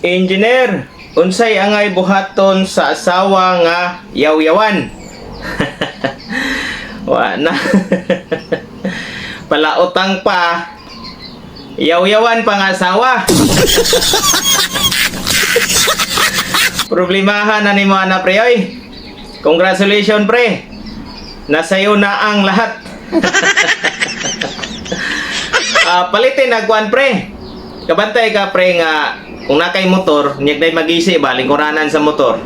Engineer, unsay angay buhaton sa asawa nga yaw-yawan? Wa na. Palautang pa. Yaw-yawan pa nga asawa. Problemahan na ni mo na pre oy. Congratulations pre. Nasayo na ang lahat. Palitin na kuan pre. Kabantay ka pre nga kung nakay motor, niyag day magisi ba lingkuranan sa motor.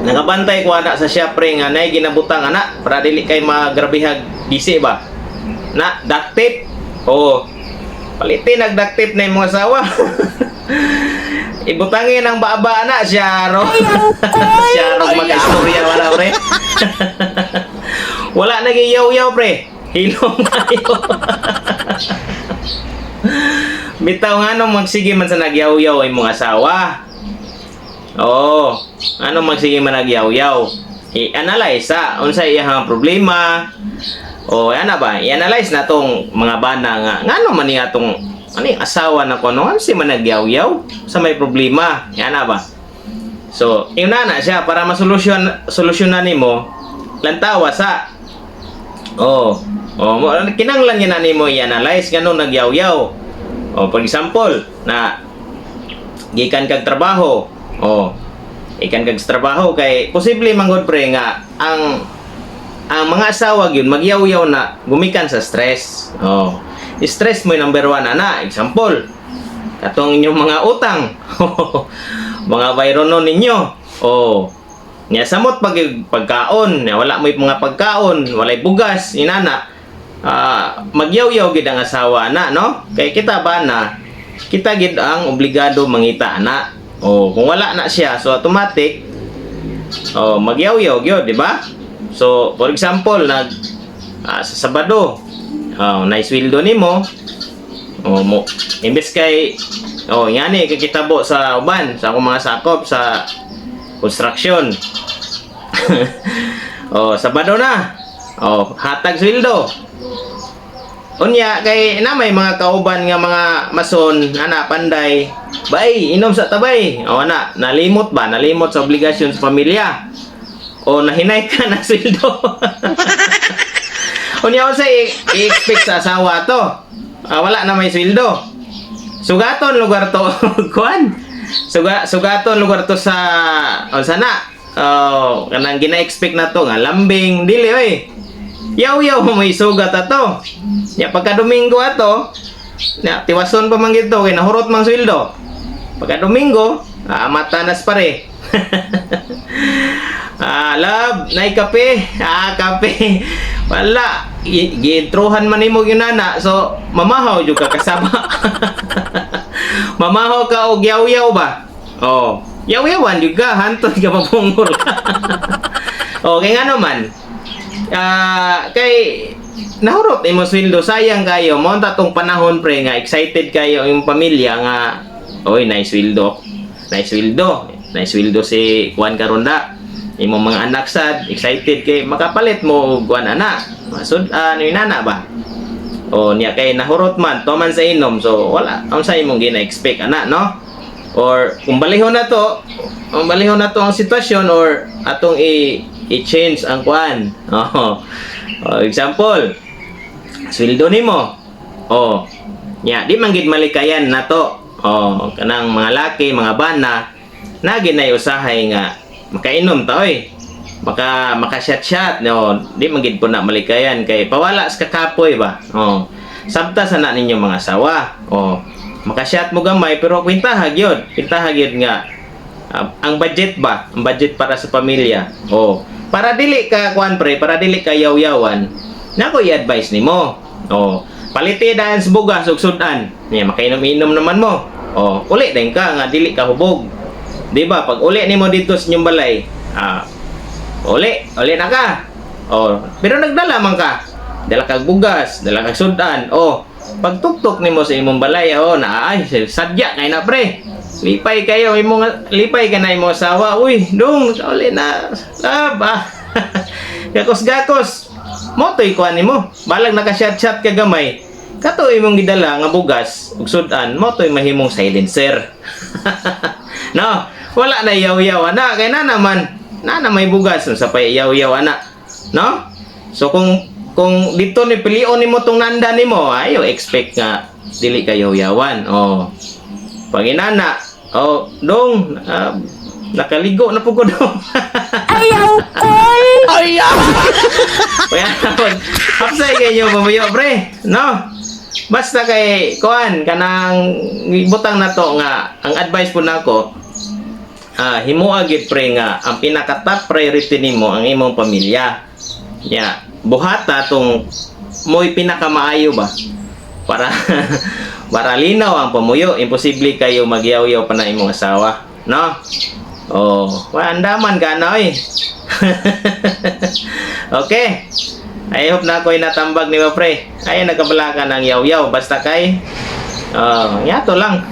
Nakabantay ko ana sa siya pre nga nay ginabutang ana para dili kay magrabihag gisi ba. Na duct tape. Oo. Palitin nag duct tape na imong asawa. Ibutangin ang baba na siya ro. Siya ro mag-istorya wala pre. Wala nagiyaw-yaw pre. Hilom kayo. Bitaw nga nung magsige man sa nagyaw-yaw ay mong asawa. Oo. Ano magsige man nagyaw-yaw? I-analyze sa unsa iyang problema. O ana ba? I-analyze na tong mga bana nga. Ngano man niya tong asawa na ko no? Si man nagyaw-yaw sa may problema. Ana ba? So, na siya para solusyonan nimo lantawa sa kinanglan niya na nimo i-analyze nganong nagyaw-yaw. For example, na gikan kag trabaho. Ikan kag trabaho kay posible manggod pre nga ang mga asawa gyud magyaw-yaw na gumikan sa stress. Stress mo yung number 1 ana. Example, katong inyong mga utang. Mga bayronon ninyo. Nya samot pagkaon, wala mo mga pagkaon, walay bugas, inana. Magyaw-yaw gid ang asawa na no kay kita ba na kita gid ang obligado mangita ana kung wala na siya so automatic magyaw-yaw gyud di ba so for example sa Sabado nice sweldo nimo mo imbes kay ngani kay kitabo sa uban sa akong mga sakop sa construction Sabado na hatag sweldo. Unya kay na may mga kauban nga mga mason ana panday bay inom sa tabay ana nalimot sa obligasyon sa pamilya nahinay ka na sweldo. Unya unsa i-expect sa asawa to wala na may sweldo sugaton lugar to kuan sugaton lugar to sa unsa na kanang gina-expect na to nga lambing dili oy yaw-yaw mo isugat ato. Ya pagka Domingo ato, tiwason pa man gito kay nahurot mang sweldo. Pagka Domingo, matanas pare. Love, nay kape. Kape. Wala, giintruhan man nimo gyud nana. So, mamahaw jud ka kasama. Mamahaw ka og yaw-yaw ba? Yaw-yawan jud ka, hantod ka mapungol. Okay nga naman. Kay nahurot imo sweldo sayang kayo mo tatong panahon pre nga excited kayo yung pamilya nga nice sweldo si kuan karonda imo mga anak sad excited kay makapalit mo kuan ana masud nana ba niya kay nahurot man to man sa inom so wala unsa imong gina-expect ana no or kung balihon na to ang sitwasyon or atong i-change ang kuan. Example, sweldo nimo. Di man gid malikayan na to. Kanang mga laki, mga bana na ginay usahay nga makainom ta oy. Maka-shot no, di man gid po na malikayan kay pawala sa kakapoy ba. Sabta sana ninyo mga asawa. Maka-shot mo gamay pero kwintaha gyud nga ang budget para sa pamilya. Para dili ka kuan pre, para dili ka yaw-yawan. Nako i-advise nimo. Paliti daan sa bugas ug sudan. Nya makainom-inom naman mo. Uli din ka nga dili ka hubog. Di ba? Pag uli nimo dito sa inyong balay, uli na ka. Pero nagdala man ka. Dala kag bugas, dala kag sudan. Pag tuktok nimo sa imong balay, naay sadya kay na pre. Lipay kayo, lipay ka na imong asawa. Uy, dong, uli na. Laba. Gakos-gakos. Motoy kuan nimo. Balag naka-shot-shot ka gamay. kato imong gidala nga bugas ug sudan mo toy mahimong silencer. No, wala na yaw-yaw ana kay na may bugas sa pay yaw-yaw ana. No? So kung dito ni pilion nimo tong nanda nimo, ayo expect nga dili ka yaw-yawan. Oh. Pag inana, oh, dong, nakaligo na po ko dong. Ayaw ko! Ayaw! Kaya hapsay kayo mamuyo, pre. No? Basta kay kuan kanang ibutang na to nga ang advice po nako himuha gid pre nga ang pinaka top priority nimo ang imong pamilya. Ya, buhata tong mo'y pinakamaayo ba para para linaw ang pamuyo. Imposible kayo magyaw-yaw pa na imong asawa, no? Oh, andaman ka na oy. Okay. I hope na ako'y natambag ni mo, pre. Ay, nagkabala ka ng yaw-yaw. Basta kay, yato lang.